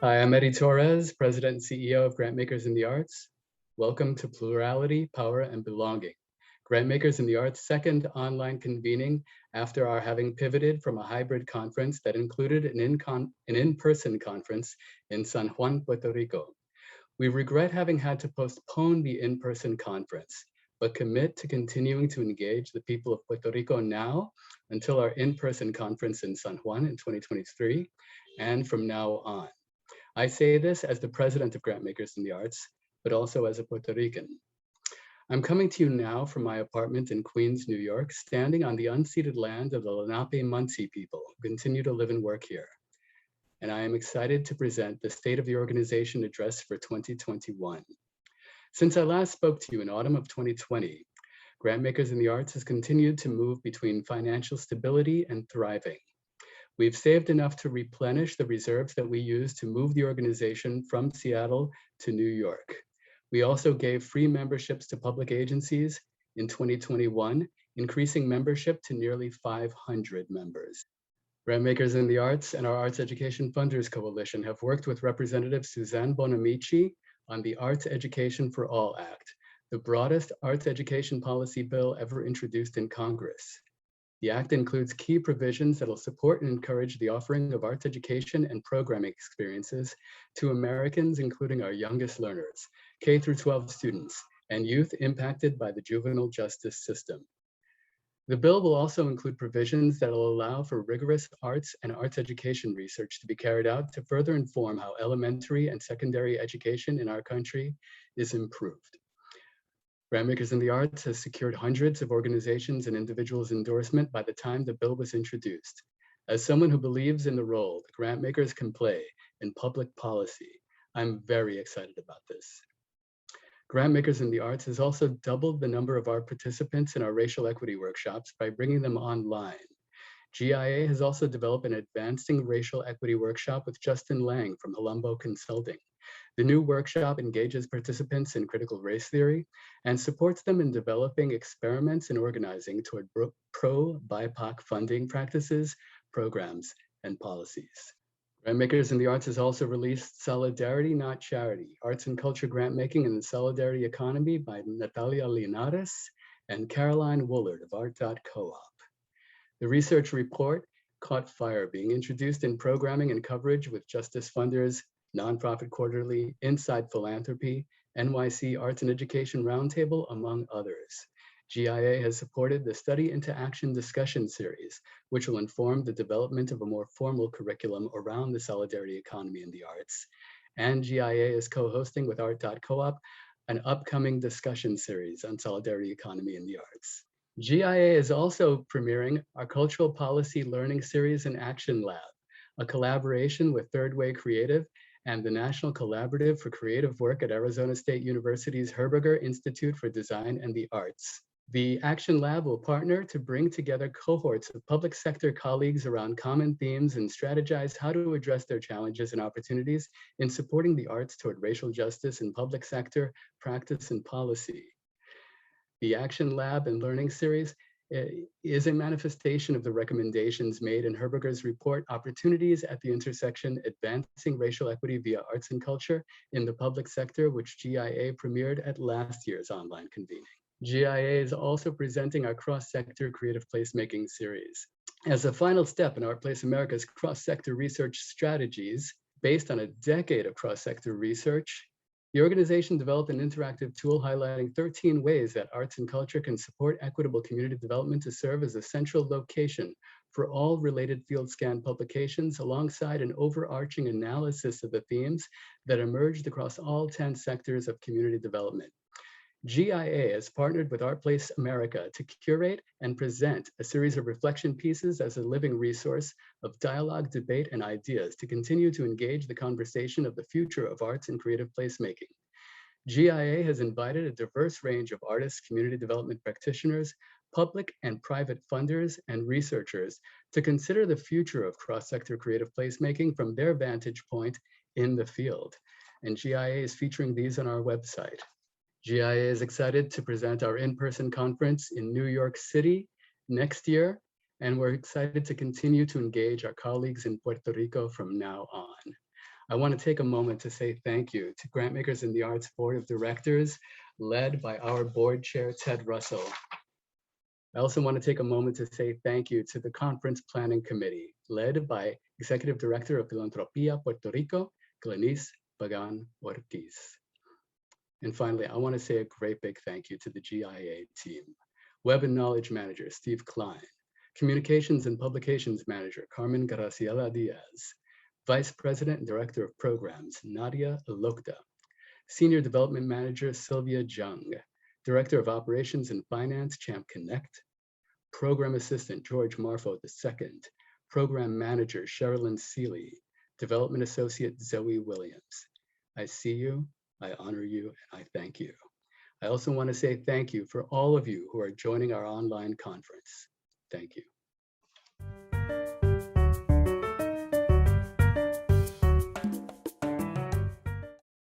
Hi, I'm Eddie Torres, President and CEO of Grantmakers in the Arts. Welcome to Plurality, Power, and Belonging, Grantmakers in the Arts' second online convening after our having pivoted from a hybrid conference that included an in-person conference in San Juan, Puerto Rico. We regret having had to postpone the in-person conference, but commit to continuing to engage the people of Puerto Rico now until our in-person conference in San Juan in 2023, and from now on. I say this as the president of Grantmakers in the Arts, but also as a Puerto Rican. I'm coming to you now from my apartment in Queens, New York, standing on the unceded land of the Lenape-Munsee people who continue to live and work here. And I am excited to present the State of the Organization address for 2021. Since I last spoke to you in autumn of 2020, Grantmakers in the Arts has continued to move between financial stability and thriving. We've saved enough to replenish the reserves that we used to move the organization from Seattle to New York. We also gave free memberships to public agencies in 2021, increasing membership to nearly 500 members. Grantmakers in the Arts and our Arts Education Funders Coalition have worked with Representative Suzanne Bonamici on the Arts Education for All Act, the broadest arts education policy bill ever introduced in Congress. The act includes key provisions that will support and encourage the offering of arts education and programming experiences to Americans, including our youngest learners, K-12 students, and youth impacted by the juvenile justice system. The bill will also include provisions that will allow for rigorous arts and arts education research to be carried out to further inform how elementary and secondary education in our country is improved. Grantmakers in the Arts has secured hundreds of organizations and individuals' endorsement by the time the bill was introduced. As someone who believes in the role that grantmakers can play in public policy, I'm very excited about this. Grantmakers in the Arts has also doubled the number of our participants in our racial equity workshops by bringing them online. GIA has also developed an advancing racial equity workshop with Justin Lang from Colombo Consulting. The new workshop engages participants in critical race theory and supports them in developing experiments and organizing toward pro-BIPOC funding practices, programs, and policies. Grantmakers in the Arts has also released Solidarity, Not Charity, Arts and Culture Grantmaking in the Solidarity Economy by Natalia Linares and Caroline Woolard of Art.coop. The research report caught fire, being introduced in programming and coverage with Justice Funders, Nonprofit Quarterly, Inside Philanthropy, NYC Arts and Education Roundtable, among others. GIA has supported the Study into Action discussion series, which will inform the development of a more formal curriculum around the solidarity economy in the arts. And GIA is co-hosting with Art.coop an upcoming discussion series on solidarity economy in the arts. GIA is also premiering our Cultural Policy Learning Series and Action Lab, a collaboration with Third Way Creative and the National Collaborative for Creative Work at Arizona State University's Herberger Institute for Design and the Arts. The Action Lab will partner to bring together cohorts of public sector colleagues around common themes and strategize how to address their challenges and opportunities in supporting the arts toward racial justice in public sector practice and policy. The Action Lab and Learning Series is a manifestation of the recommendations made in Herberger's report, Opportunities at the Intersection, Advancing Racial Equity via Arts and Culture in the Public Sector, which GIA premiered at last year's online convening. GIA is also presenting our cross-sector creative placemaking series. As a final step in ArtPlace America's cross-sector research strategies, based on a decade of cross-sector research, the organization developed an interactive tool highlighting 13 ways that arts and culture can support equitable community development to serve as a central location for all related field scan publications, alongside an overarching analysis of the themes that emerged across all 10 sectors of community development. GIA has partnered with ArtPlace America to curate and present a series of reflection pieces as a living resource of dialogue, debate, and ideas to continue to engage the conversation of the future of arts and creative placemaking. GIA has invited a diverse range of artists, community development practitioners, public and private funders, and researchers to consider the future of cross-sector creative placemaking from their vantage point in the field. And GIA is featuring these on our website. GIA is excited to present our in-person conference in New York City next year, and we're excited to continue to engage our colleagues in Puerto Rico from now on. I want to take a moment to say thank you to Grantmakers in the Arts Board of Directors, led by our board chair, Ted Russell. I also want to take a moment to say thank you to the Conference Planning Committee, led by Executive Director of Filantropía Puerto Rico, Glenis Pagan Ortiz. And finally, I want to say a great big thank you to the GIA team. Web and Knowledge Manager, Steve Klein. Communications and Publications Manager, Carmen Graciela Diaz. Vice President and Director of Programs, Nadia Lokta. Senior Development Manager, Sylvia Jung. Director of Operations and Finance, Champ Connect. Program Assistant, George Marfo II. Program Manager, Sherilyn Seeley. Development Associate, Zoe Williams. I see you, I honor you, and I thank you. I also want to say thank you for all of you who are joining our online conference. Thank you.